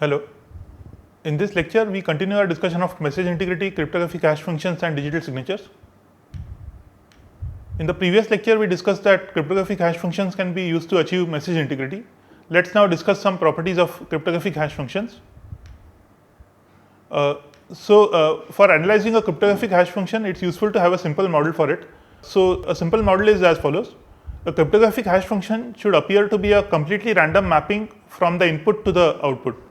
Hello. In this lecture, we continue our discussion of message integrity, cryptographic hash functions and digital signatures. In the previous lecture, we discussed that cryptographic hash functions can be used to achieve message integrity. Let's now discuss some properties of cryptographic hash functions. For analyzing a cryptographic hash function, it's useful to have a simple model for it. So a simple model is as follows. A cryptographic hash function should appear to be a completely random mapping from the input to the output.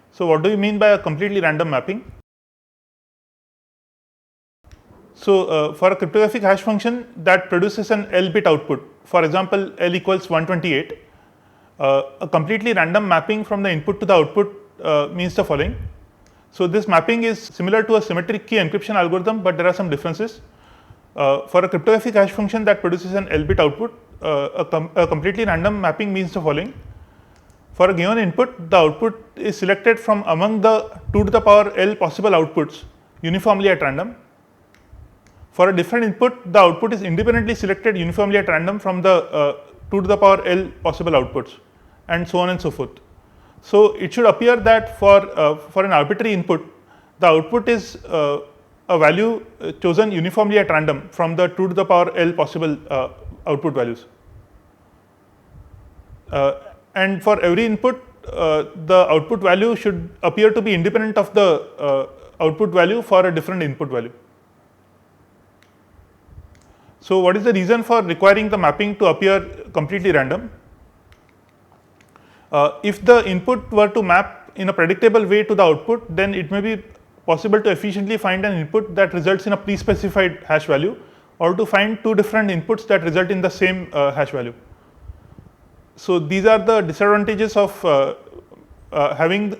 So what do you mean by a completely random mapping? So for a cryptographic hash function that produces an L bit output, for example L equals 128, a completely random mapping from the input to the output means the following. So this mapping is similar to a symmetric key encryption algorithm, but there are some differences. For a cryptographic hash function that produces an L bit output, a completely random mapping means the following. For a given input, the output is selected from among the 2 to the power L possible outputs uniformly at random. For a different input, the output is independently selected uniformly at random from the 2 to the power L possible outputs, and so on and so forth. So it should appear that for an arbitrary input, the output is a value chosen uniformly at random from the 2 to the power L possible output values. And for every input, the output value should appear to be independent of the output value for a different input value. So what is the reason for requiring the mapping to appear completely random? If the input were to map in a predictable way to the output, then it may be possible to efficiently find an input that results in a pre-specified hash value, or to find 2 different inputs that result in the same hash value. So these are the disadvantages of having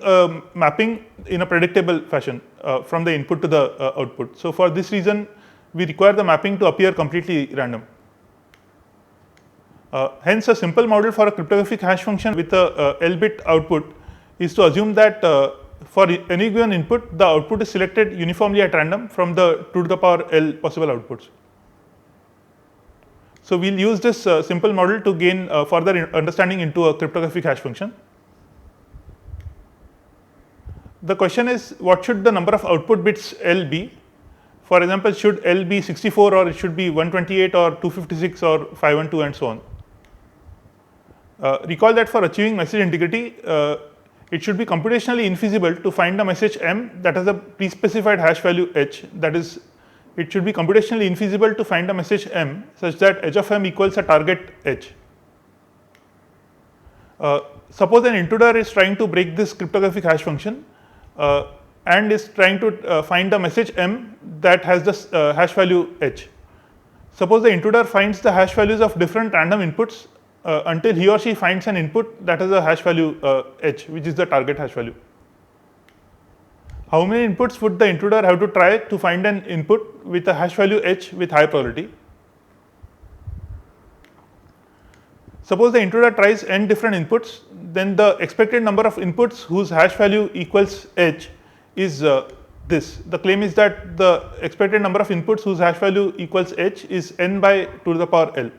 mapping in a predictable fashion from the input to the output. So for this reason, we require the mapping to appear completely random. Hence, a simple model for a cryptographic hash function with a L bit output is to assume that for any given input, the output is selected uniformly at random from the 2 to the power L possible outputs. So we'll use this simple model to gain further understanding into a cryptographic hash function. The question is, what should the number of output bits L be? For example, should L be 64, or it should be 128, or 256, or 512, and so on. Recall that for achieving message integrity, it should be computationally infeasible to find a message M that has a pre-specified hash value H. That is, it should be computationally infeasible to find a message M such that H of M equals a target H. Suppose an intruder is trying to break this cryptographic hash function and is trying to find a message M that has this hash value H. Suppose the intruder finds the hash values of different random inputs until he or she finds an input that has a hash value H, which is the target hash value. How many inputs would the intruder have to try to find an input with a hash value H with high probability? Suppose the intruder tries n different inputs, then the expected number of inputs whose hash value equals H is this. The claim is that the expected number of inputs whose hash value equals H is n by 2 to the power L.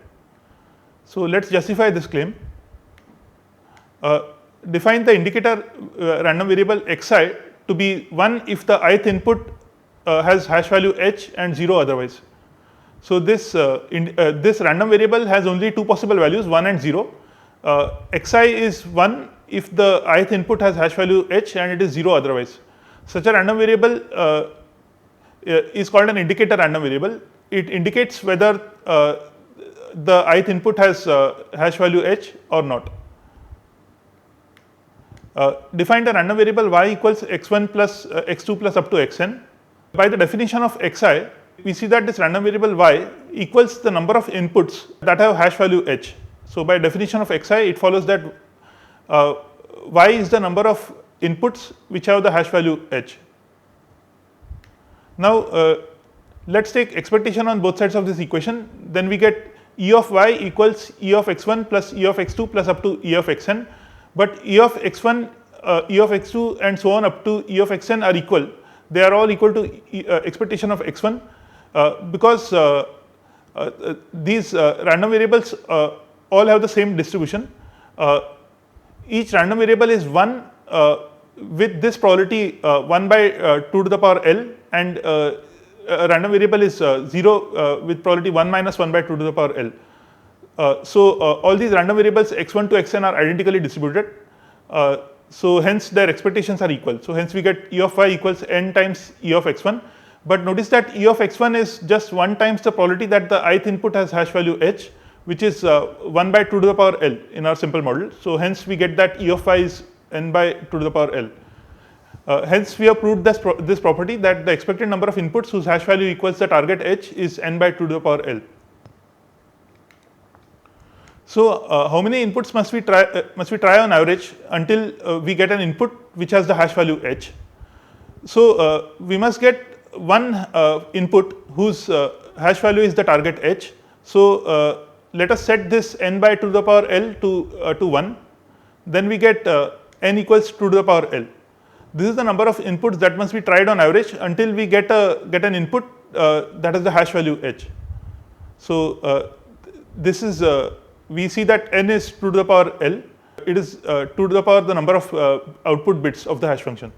So let's justify this claim. Define the indicator random variable xi to be 1 if the ith input has hash value H and 0 otherwise. So this random variable has only 2 possible values, 1 and 0. Xi is 1 if the ith input has hash value H and it is 0 otherwise. Such a random variable is called an indicator random variable. It indicates whether the ith input has hash value H or not. Define a random variable y equals x1 plus x2 plus up to xn. By the definition of xi, we see that this random variable y equals the number of inputs that have hash value H. So by definition of xi, it follows that y is the number of inputs which have the hash value H. Now let's take expectation on both sides of this equation. Then we get E of y equals E of x1 plus E of x2 plus up to E of xn. But E of x1, E of x2 and so on up to E of xn are equal. They are all equal to expectation of x1 because these random variables all have the same distribution. Each random variable is 1 with this probability 1 by 2 to the power L, and a random variable is 0 with probability 1 minus 1 by 2 to the power L. All these random variables x1 to xn are identically distributed. So hence their expectations are equal. So hence we get E of y equals n times E of x1. But notice that E of x1 is just 1 times the probability that the ith input has hash value h, which is 1 by 2 to the power L in our simple model. So hence we get that E of y is n by 2 to the power L. Hence we have proved this property that the expected number of inputs whose hash value equals the target h is n by 2 to the power L. So how many inputs must we try on average until we get an input which has the hash value h? So we must get one input whose hash value is the target h. So let us set this n by 2 to the power L to 1. Then we get n equals 2 to the power L. This is the number of inputs that must be tried on average until we get an input that has the hash value h. So this is we see that n is 2 to the power L. It is 2 to the power the number of output bits of the hash function.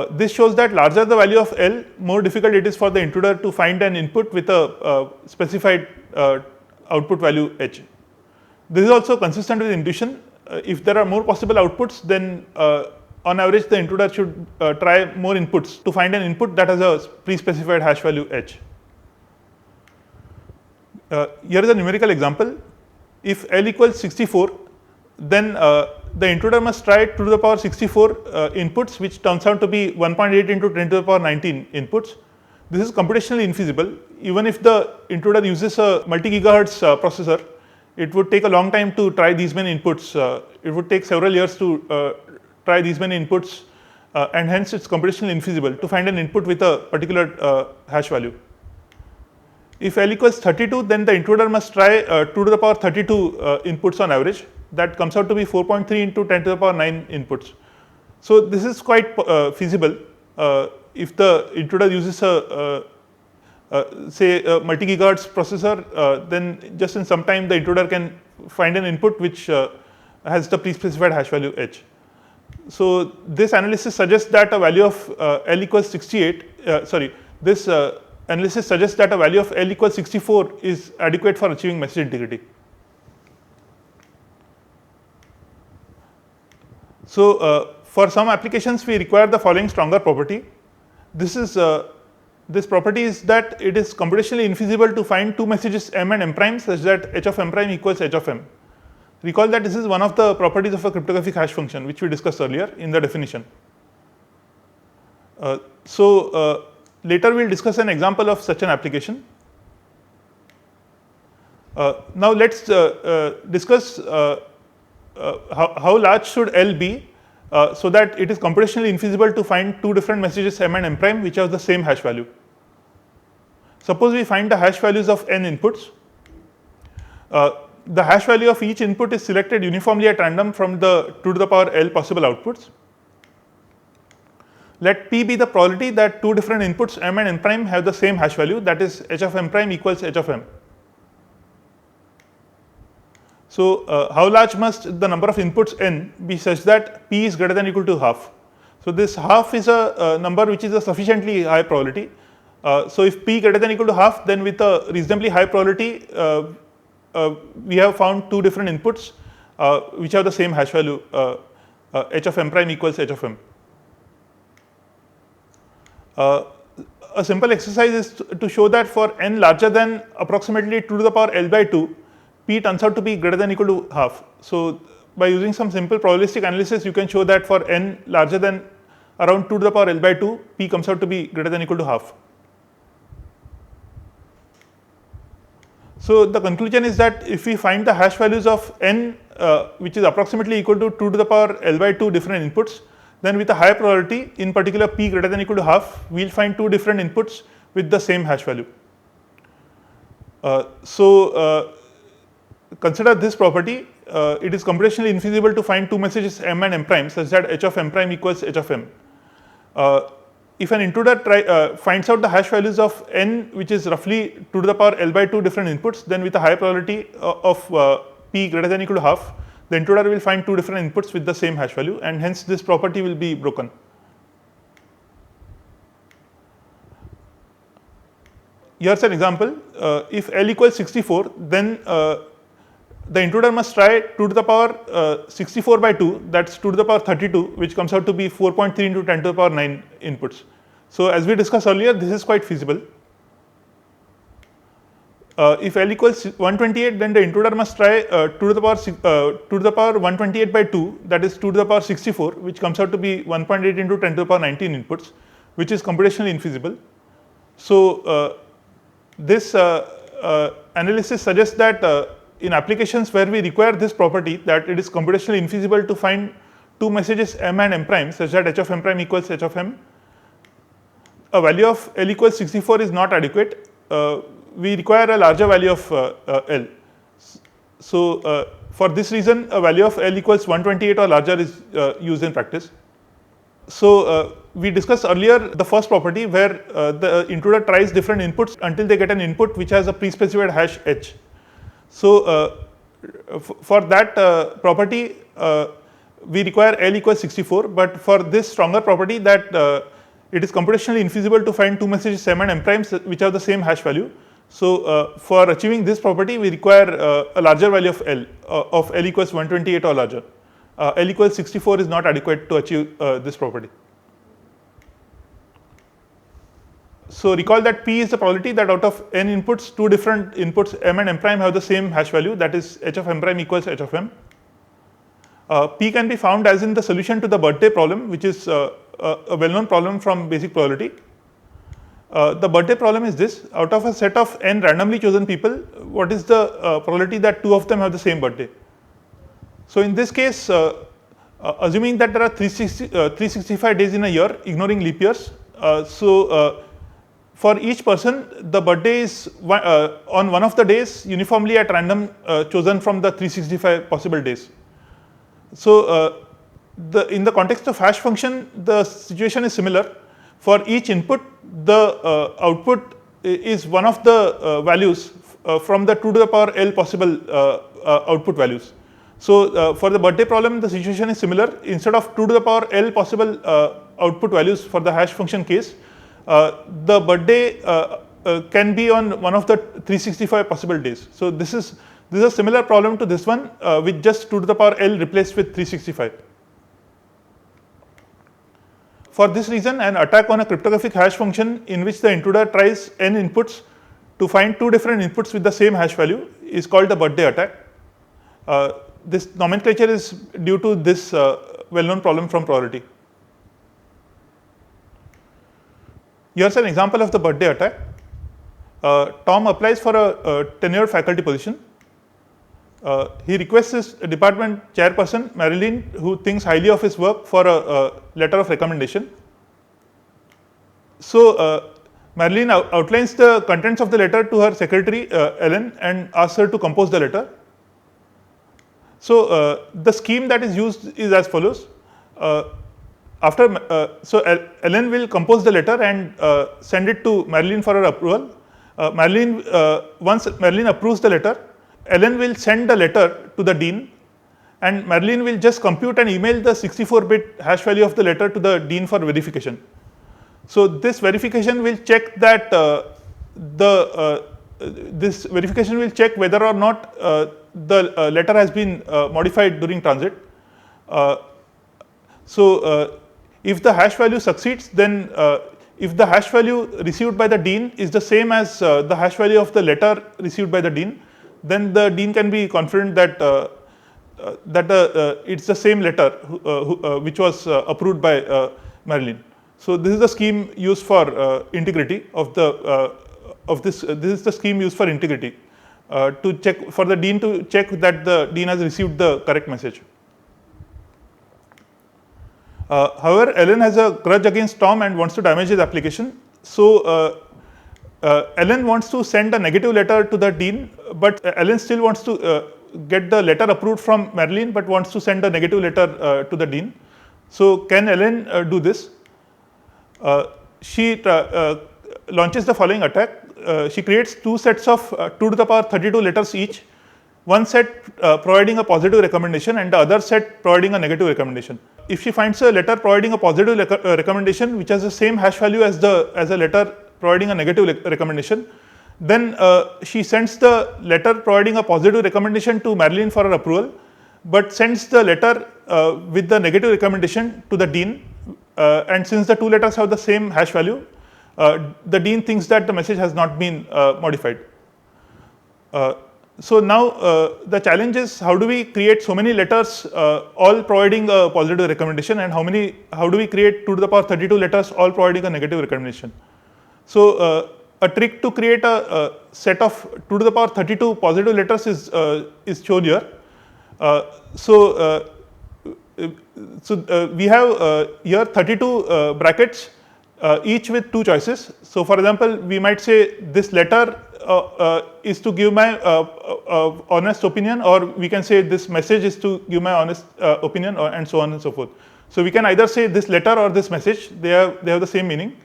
This shows that larger the value of L, more difficult it is for the intruder to find an input with a specified output value h. This is also consistent with intuition. If there are more possible outputs, then on average the intruder should try more inputs to find an input that has a pre-specified hash value h. Here is a numerical example. If L equals 64, then the intruder must try 2 to the power 64 inputs, which turns out to be 1.8 into 10 to the power 19 inputs. This is computationally infeasible. Even if the intruder uses a multi-gigahertz processor, it would take a long time to try these many inputs. It would take several years to try these many inputs, and hence it's computationally infeasible to find an input with a particular hash value. If L equals 32, then the intruder must try 2 to the power 32 inputs on average. That comes out to be 4.3 into 10 to the power 9 inputs. So this is quite feasible. If the intruder uses say a multi-gigahertz processor, then just in some time the intruder can find an input which has the pre-specified hash value h. So this analysis suggests that a value of L equals 68. This analysis suggests that a value of L equals 64 is adequate for achieving message integrity. So for some applications we require the following stronger property. This property is that it is computationally infeasible to find two messages m and m prime such that h of m prime equals h of m. Recall that this is one of the properties of a cryptographic hash function which we discussed earlier in the definition. Later we will discuss an example of such an application. Now let us discuss how large should L be so that it is computationally infeasible to find two different messages m and m prime which have the same hash value. Suppose we find the hash values of n inputs. The hash value of each input is selected uniformly at random from the 2 to the power L possible outputs. Let P be the probability that two different inputs m and n prime have the same hash value, that is h of m prime equals h of m. So how large must the number of inputs n be such that P is greater than or equal to half? So this half is a number which is a sufficiently high probability. So if P greater than or equal to half, then with a reasonably high probability we have found two different inputs which have the same hash value h of m prime equals h of m. A simple exercise is to show that for n larger than approximately 2 to the power L by 2, P turns out to be greater than or equal to half. So by using some simple probabilistic analysis, you can show that for n larger than around 2 to the power L by 2, P comes out to be greater than or equal to half. So the conclusion is that if we find the hash values of n which is approximately equal to 2 to the power L by 2 different inputs, then with a high probability, in particular P greater than or equal to half, we will find two different inputs with the same hash value. Consider this property. It is computationally infeasible to find two messages m and m prime such that h of m prime equals h of m. If an intruder finds out the hash values of n which is roughly 2 to the power L by 2 different inputs, then with a high probability of P greater than or equal to half, the intruder will find two different inputs with the same hash value, and hence this property will be broken. Here's an example. If L equals 64, then the intruder must try 2 to the power 64 by 2, that's 2 to the power 32, which comes out to be 4.3 into 10 to the power 9 inputs. So as we discussed earlier, this is quite feasible. If L equals 128, then the intruder must try 2 to the power 128 by 2, that is 2 to the power 64, which comes out to be 1.8 into 10 to the power 19 inputs, which is computationally infeasible. So this analysis suggests that in applications where we require this property, that it is computationally infeasible to find two messages m and m prime such that h of m prime equals h of m, a value of L equals 64 is not adequate. We require a larger value of L. So for this reason, a value of L equals 128 or larger is used in practice. So we discussed earlier the first property where the intruder tries different inputs until they get an input which has a pre-specified hash h. So for that property, we require L equals 64, but for this stronger property that it is computationally infeasible to find two messages m and m primes which have the same hash value. So for achieving this property, we require a larger value of L equals 128 or larger. L equals 64 is not adequate to achieve this property. So recall that P is the probability that out of n inputs, two different inputs m and m prime have the same hash value, that is h of m prime equals h of m. P can be found as in the solution to the birthday problem, which is a well-known problem from basic probability. The birthday problem is this: out of a set of n randomly chosen people, what is the probability that two of them have the same birthday? So in this case, assuming that there are 365 days in a year, ignoring leap years, for each person, the birthday is on one of the days uniformly at random chosen from the 365 possible days. So in the context of hash function, the situation is similar. For each input, the output is one of the values from the 2 to the power L possible output values. So for the birthday problem, the situation is similar. Instead of 2 to the power L possible output values for the hash function case, the birthday can be on one of the 365 possible days. So this is a similar problem to this one with just 2 to the power L replaced with 365. For this reason, an attack on a cryptographic hash function in which the intruder tries n inputs to find two different inputs with the same hash value is called the birthday attack. This nomenclature is due to this well-known problem from probability. Here's an example of the birthday attack. Tom applies for a tenured faculty position. He requests his department chairperson, Marilyn, who thinks highly of his work, for a letter of recommendation. So Marilyn outlines the contents of the letter to her secretary, Ellen, and asks her to compose the letter. So the scheme that is used is as follows. So Ellen will compose the letter and send it to Marilyn for her approval. Once Marilyn approves the letter, Ellen will send the letter to the dean, and Marilyn will just compute and email the 64-bit hash value of the letter to the dean for verification. So this verification will check that this verification will check whether or not the letter has been modified during transit. So if the hash value succeeds, then if the hash value received by the dean is the same as the hash value of the letter received by the dean, then the dean can be confident that it's the same letter which was approved by Marilyn. So this is the scheme used for integrity of the this is the scheme used for integrity to check for the dean to check that the dean has received the correct message. However, Ellen has a grudge against Tom and wants to damage his application. So Ellen wants to send a negative letter to the dean, but Ellen still wants to get the letter approved from Marilyn, but wants to send a negative letter to the dean. So can Ellen do this? She launches the following attack. She creates two sets of 2 to the power 32 letters each, one set providing a positive recommendation and the other set providing a negative recommendation. If she finds a letter providing a positive recommendation which has the same hash value as a letter providing a negative recommendation, then she sends the letter providing a positive recommendation to Marilyn for her approval, but sends the letter with the negative recommendation to the dean, and since the two letters have the same hash value, the dean thinks that the message has not been modified. So now the challenge is, how do we create so many letters all providing a positive recommendation, and how do we create 2 to the power 32 letters all providing a negative recommendation? So a trick to create a set of 2 to the power 32 positive letters is shown here. We have here 32 brackets, each with 2 choices. So for example, we might say this letter is to give my honest opinion, or we can say this message is to give my honest opinion, and so on and so forth. So we can either say this letter or this message, they have the same meaning.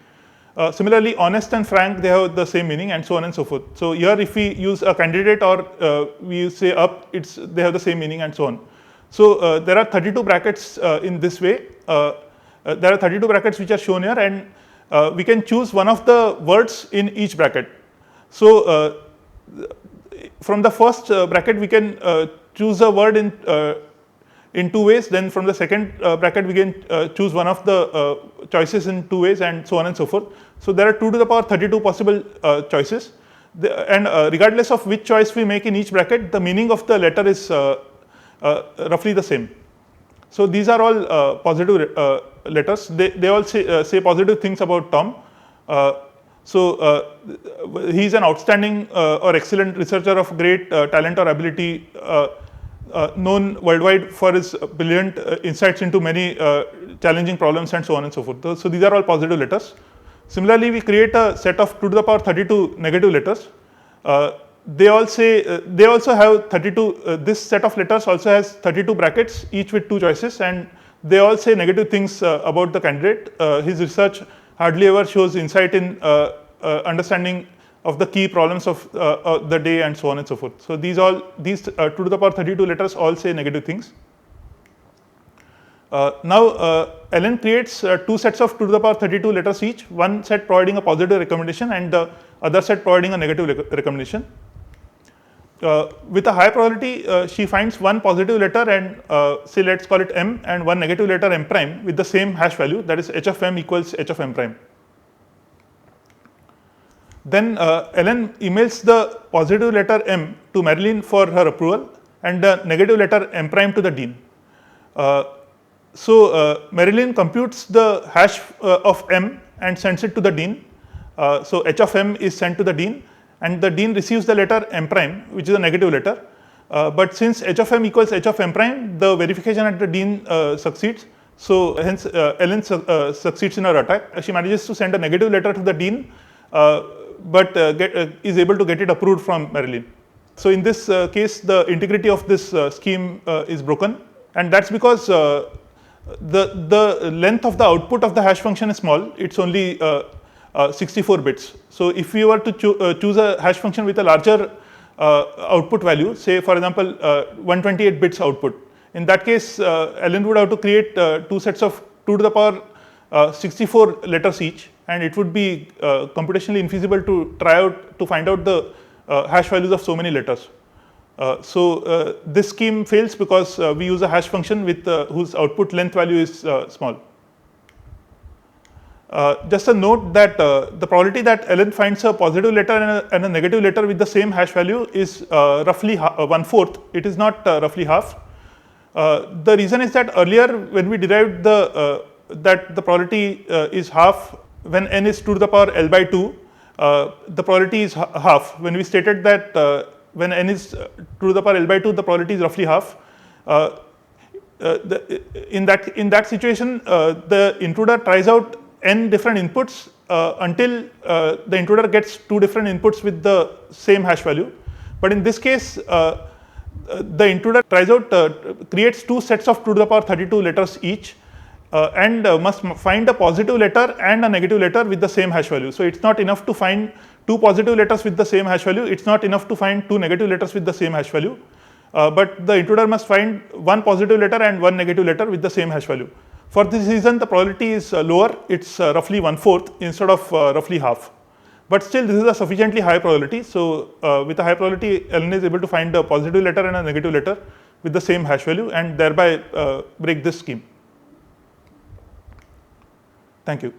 Similarly, honest and frank, they have the same meaning, and so on and so forth. So here if we use a candidate or we say up, they have the same meaning, and so on. So there are 32 brackets in this way. There are 32 brackets which are shown here, and we can choose one of the words in each bracket. So from the first bracket we can choose a word in 2 ways. Then from the second bracket we can choose one of the choices in 2 ways, and so on and so forth. So there are 2 to the power 32 possible choices, and regardless of which choice we make in each bracket, the meaning of the letter is roughly the same. So these are all positive letters. They all say positive things about Tom. He is an outstanding or excellent researcher of great talent or ability, known worldwide for his brilliant insights into many challenging problems, and so on and so forth. So these are all positive letters. Similarly, we create a set of 2 to the power 32 negative letters. They also have 32. This set of letters also has 32 brackets, each with 2 choices, and they all say negative things about the candidate. His research hardly ever shows insight in understanding of the key problems of the day, and so on and so forth. So these 2 to the power 32 letters all say negative things. Now Ellen creates 2 sets of 2 to the power 32 letters each, one set providing a positive recommendation and the other set providing a negative recommendation. With a high probability, she finds one positive letter and say let's call it M, and one negative letter M prime with the same hash value, that is h of M equals h of M prime. Then Ellen emails the positive letter M to Marilyn for her approval and the negative letter M prime to the dean. Marilyn computes the hash of M and sends it to the dean. So h of M is sent to the dean, and the dean receives the letter M prime, which is a negative letter. But since h of M equals h of M prime, the verification at the dean succeeds. So hence Ellen succeeds in her attack. She manages to send a negative letter to the dean, but is able to get it approved from Marilyn. So in this case, the integrity of this scheme is broken, and that's because the length of the output of the hash function is small. It's only 64 bits. So if we were to choose a hash function with a larger output value, say for example 128 bits output, in that case Ellen would have to create 2 sets of 2 to the power 64 letters each, and it would be computationally infeasible to try out to find out the hash values of so many letters. This scheme fails because we use a hash function with whose output length value is small. Just a note that the probability that Ellen finds a positive letter and a negative letter with the same hash value is roughly 1/4. It is not roughly half. The reason is that earlier when we derived that the probability is half when n is 2 to the power L by 2, the probability is half. When we stated that when n is 2 to the power L by 2, the probability is roughly half. In that situation, the intruder tries out n different inputs until the intruder gets 2 different inputs with the same hash value. But in this case, the intruder tries out creates 2 sets of 2 to the power 32 letters each, and must find a positive letter and a negative letter with the same hash value. So it's not enough to find 2 positive letters with the same hash value. It's not enough to find 2 negative letters with the same hash value. but the intruder must find one positive letter and one negative letter with the same hash value. For this reason, the probability is lower. It's roughly 1/4 instead of roughly half. But still, this is a sufficiently high probability. So, with a high probability, LN is able to find a positive letter and a negative letter with the same hash value and thereby break this scheme. Thank you.